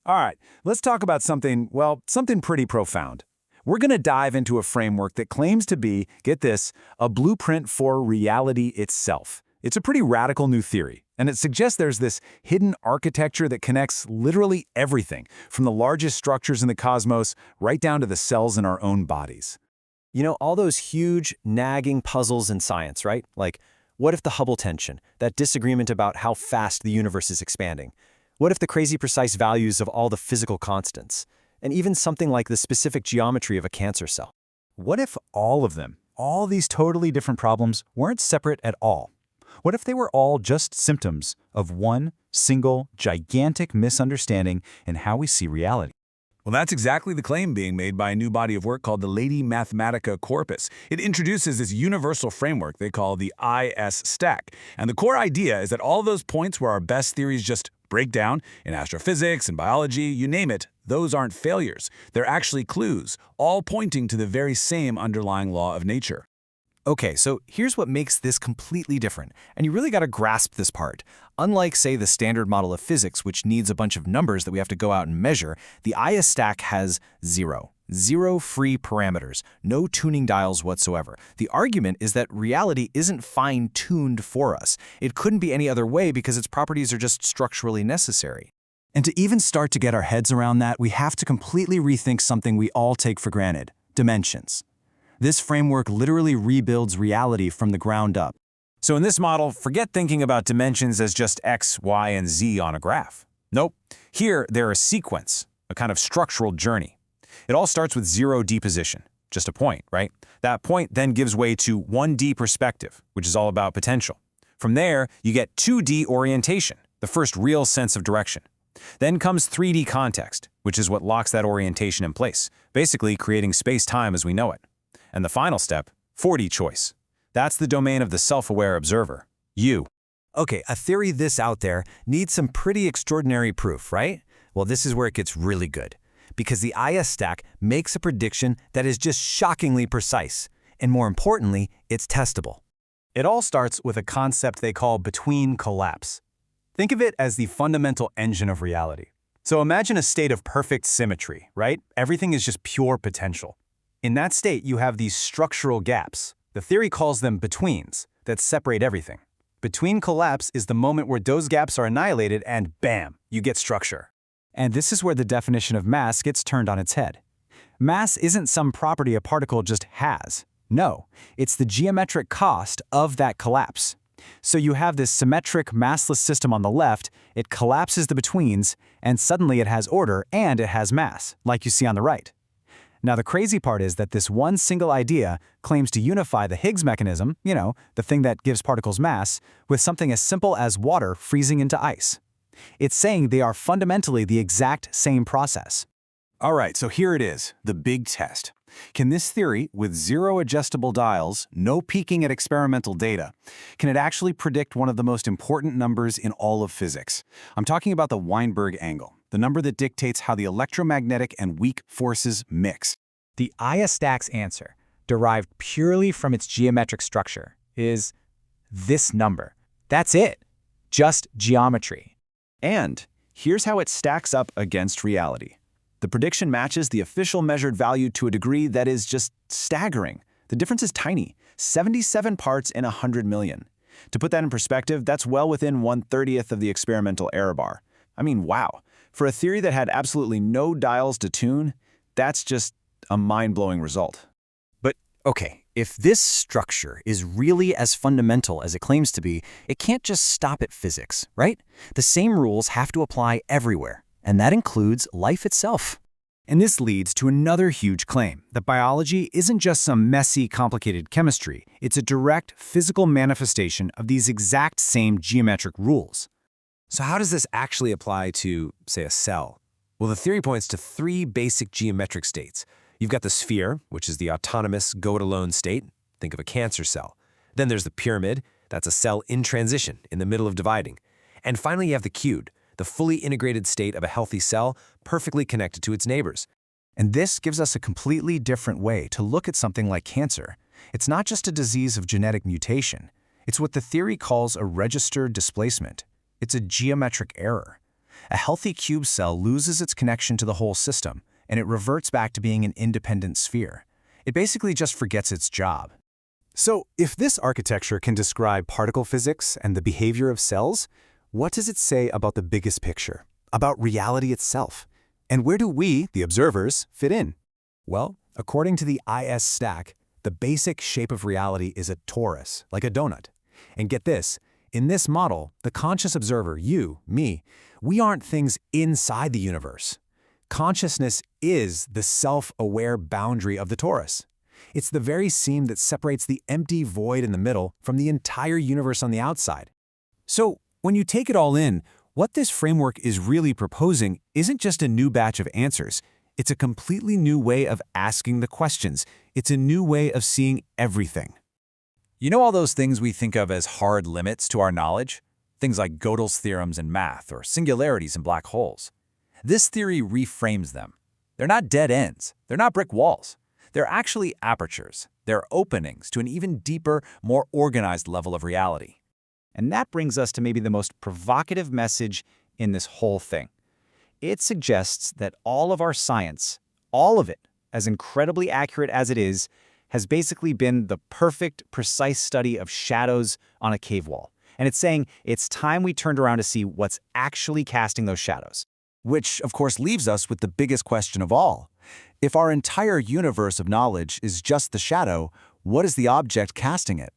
All right, let's talk about something, well, something pretty profound. We're going to dive into a framework that claims to be, get this, a blueprint for reality itself. It's a pretty radical new theory, and it suggests there's this hidden architecture that connects literally everything, from the largest structures in the cosmos right down to the cells in our own bodies. You know, all those huge, nagging puzzles in science, right? Like, what if the Hubble tension, that disagreement about how fast the universe is expanding? What if the crazy precise values of all the physical constants? And even something like the specific geometry of a cancer cell. What if all of them, all these totally different problems, weren't separate at all? What if they were all just symptoms of one single, gigantic misunderstanding in how we see reality? Well, that's exactly the claim being made by a new body of work called the Lady Mathematica Corpus. It introduces this universal framework they call the IS stack. And the core idea is that all those points where our best theories just break down, in astrophysics and biology, you name it, those aren't failures. They're actually clues, all pointing to the very same underlying law of nature. Okay, so here's what makes this completely different, and you really got to grasp this part. Unlike, say, the standard model of physics, which needs a bunch of numbers that we have to go out and measure, the IS stack has zero free parameters, no tuning dials whatsoever. The argument is that reality isn't fine-tuned for us. It couldn't be any other way because its properties are just structurally necessary. And to even start to get our heads around that, we have to completely rethink something we all take for granted: dimensions. This framework literally rebuilds reality from the ground up. So in this model, forget thinking about dimensions as just x, y, and z on a graph. Nope. Here, they're a sequence, a kind of structural journey. It all starts with 0D position, just a point, right? That point then gives way to 1D perspective, which is all about potential. From there, you get 2D orientation, the first real sense of direction. Then comes 3D context, which is what locks that orientation in place, basically creating space-time as we know it. And the final step, 4D choice. That's the domain of the self-aware observer, you. Okay, a theory this out there needs some pretty extraordinary proof, right? Well, this is where it gets really good, because the IS stack makes a prediction that is just shockingly precise, and more importantly, it's testable. It all starts with a concept they call between collapse. Think of it as the fundamental engine of reality. So imagine a state of perfect symmetry, right? Everything is just pure potential. In that state, you have these structural gaps. The theory calls them betweens that separate everything. Between collapse is the moment where those gaps are annihilated and bam, you get structure. And this is where the definition of mass gets turned on its head. Mass isn't some property a particle just has. No, it's the geometric cost of that collapse. So you have this symmetric, massless system on the left, it collapses the betweens, and suddenly it has order and it has mass, like you see on the right. Now, the crazy part is that this one single idea claims to unify the Higgs mechanism, you know, the thing that gives particles mass, with something as simple as water freezing into ice. It's saying they are fundamentally the exact same process. All right, so here it is, the big test. Can this theory, with 0 adjustable dials, no peeking at experimental data, can it actually predict one of the most important numbers in all of physics? I'm talking about the Weinberg angle, the number that dictates how the electromagnetic and weak forces mix. The IS stack's answer, derived purely from its geometric structure, is this number. That's it. Just geometry. And here's how it stacks up against reality. The prediction matches the official measured value to a degree that is just staggering. The difference is tiny, 77 parts in 100 million. To put that in perspective, that's well within 1/30th of the experimental error bar. I mean, wow. For a theory that had absolutely no dials to tune, that's just a mind-blowing result. But, okay, if this structure is really as fundamental as it claims to be, it can't just stop at physics, right? The same rules have to apply everywhere. And that includes life itself. And this leads to another huge claim, that biology isn't just some messy, complicated chemistry. It's a direct physical manifestation of these exact same geometric rules. So how does this actually apply to, say, a cell? Well, the theory points to 3 basic geometric states. You've got the sphere, which is the autonomous, go-it-alone state. Think of a cancer cell. Then there's the pyramid. That's a cell in transition, in the middle of dividing. And finally, you have the cube, the fully integrated state of a healthy cell, perfectly connected to its neighbors. And this gives us a completely different way to look at something like cancer. It's not just a disease of genetic mutation. It's what the theory calls a registered displacement. It's a geometric error. A healthy cube cell loses its connection to the whole system, and it reverts back to being an independent sphere. It basically just forgets its job. So, if this architecture can describe particle physics and the behavior of cells, what does it say about the biggest picture, about reality itself? And where do we, the observers, fit in? Well, according to the IS stack, the basic shape of reality is a torus, like a donut. And get this, in this model, the conscious observer, you, me, we aren't things inside the universe. Consciousness is the self-aware boundary of the torus. It's the very seam that separates the empty void in the middle from the entire universe on the outside. So, when you take it all in, what this framework is really proposing isn't just a new batch of answers. It's a completely new way of asking the questions. It's a new way of seeing everything. You know all those things we think of as hard limits to our knowledge? Things like Gödel's theorems in math or singularities in black holes. This theory reframes them. They're not dead ends. They're not brick walls. They're actually apertures. They're openings to an even deeper, more organized level of reality. And that brings us to maybe the most provocative message in this whole thing. It suggests that all of our science, all of it, as incredibly accurate as it is, has basically been the perfect, precise study of shadows on a cave wall. And it's saying it's time we turned around to see what's actually casting those shadows. Which, of course, leaves us with the biggest question of all. If our entire universe of knowledge is just the shadow, what is the object casting it?